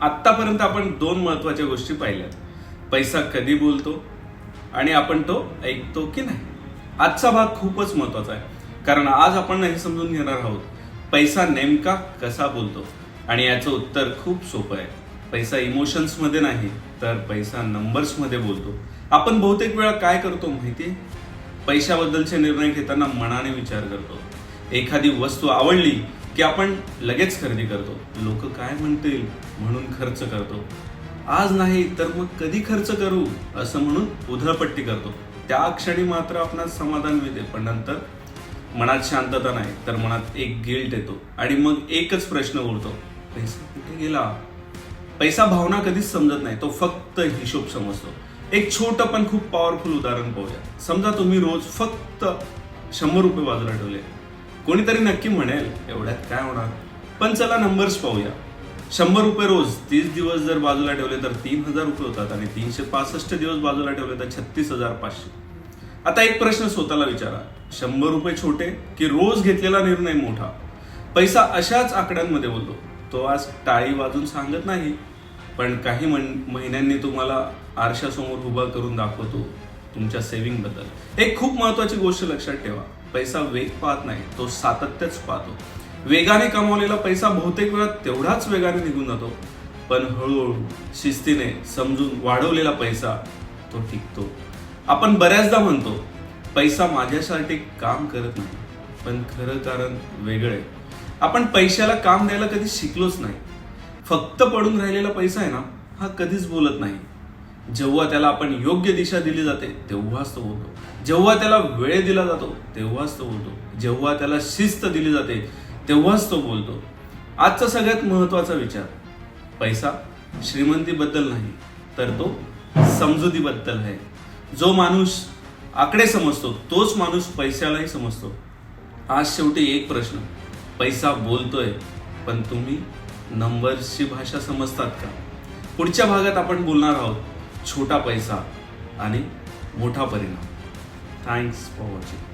आत्तापर्यंत आपण दोन महत्वाच्या गोष्टी पाहिल्यात. पैसा कधी बोलतो आणि आपण तो ऐकतो की नाही. आजचा भाग खूपच महत्वाचा आहे, कारण आज आपण हे समजून घेणार आहोत पैसा नेमका कसा बोलतो. आणि याचं उत्तर खूप सोपं आहे. पैसा इमोशन्स मध्ये नाही, तर पैसा नंबर्स मध्ये बोलतो. आपण बहुतेक वेळा काय करतो माहितीये? पैशाबद्दलचे निर्णय घेताना मनाने विचार करतो. एखादी वस्तू आवडली की आपण लगेच खरेदी करतो. लोक काय म्हणतील म्हणून खर्च करतो. आज नाही तर मग कधी खर्च करू असं म्हणून उधळपट्टी करतो. त्या क्षणी मात्र आपणास समाधान मिळते, पण नंतर मनात शांतता नाही, तर मनात एक गिल्ट येतो आणि मग एकच प्रश्न उरतो, पैसा कुठे गेला. पैसा भावना कधीच समजत नाही, तो फक्त हिशोब समजतो. एक छोटं पण खूप पॉवरफुल उदाहरण पाहूया. समजा तुम्ही रोज फक्त 100 रुपये बाजूला ठेवले. कोणीतरी नक्की म्हणेल एवढ्यात काय होणार, पण चला नंबर्स पाहूया. 100 रुपये रोज 30 दिवस जर बाजूला ठेवले तर 3000 रुपये होतात आणि 365 दिवस बाजूला ठेवले तर 36,500. आता एक प्रश्न स्वतःला विचारा, 100 रुपये छोटे की रोज घेतलेला निर्णय मोठा. पैसा अशाच आकड्यांमध्ये बोलतो. तो आज टाळी वाजून सांगत नाही, पण काही महिन्यांनी तुम्हाला आरशासमोर उभा करून दाखवतो तुमच्या सेव्हिंग बद्दल. एक खूप महत्वाची गोष्ट लक्षात ठेवा, पैसा वेग पाहत नाही, तो सातत्यच पाहतो. वेगाने कमावलेला पैसा बहुतेक वेळा तेवढाच वेगाने निघून जातो, पण हळूहळू शिस्तीने समजून वाढवलेला पैसा तो टिकतो. आपण बऱ्याचदा म्हणतो पैसा माझ्यासाठी काम करत नाही, पण खरं कारण वेगळं आहे. आपण पैशाला काम द्यायला कधी शिकलोच नाही. फक्त पडून राहिलेला पैसा आहे ना, हा कधीच बोलत नाही. जेव्हा त्याला आपण योग्य दिशा दिली जाते तेव्हाच तो बोलतो. जेव्हा त्याला वेळ दिला जातो तेव्हाच तो बोलतो. जेव्हा त्याला शिस्त दिली जाते तेव्हाच तो बोलतो. आजचा सगळ्यात महत्वाचा विचार, पैसा श्रीमंतीबद्दल नाही, तर तो समजुतीबद्दल आहे. जो माणूस आकडे समजतो तोच माणूस पैशालाही समजतो. आज शेवटी एक प्रश्न, पैसा बोलतोय पण तुम्ही नंबर्सची भाषा समजतात का? पुढच्या भागात आपण बोलणार आहोत छोटा पैसा आणि मोठा परिणाम. Thanks for watching.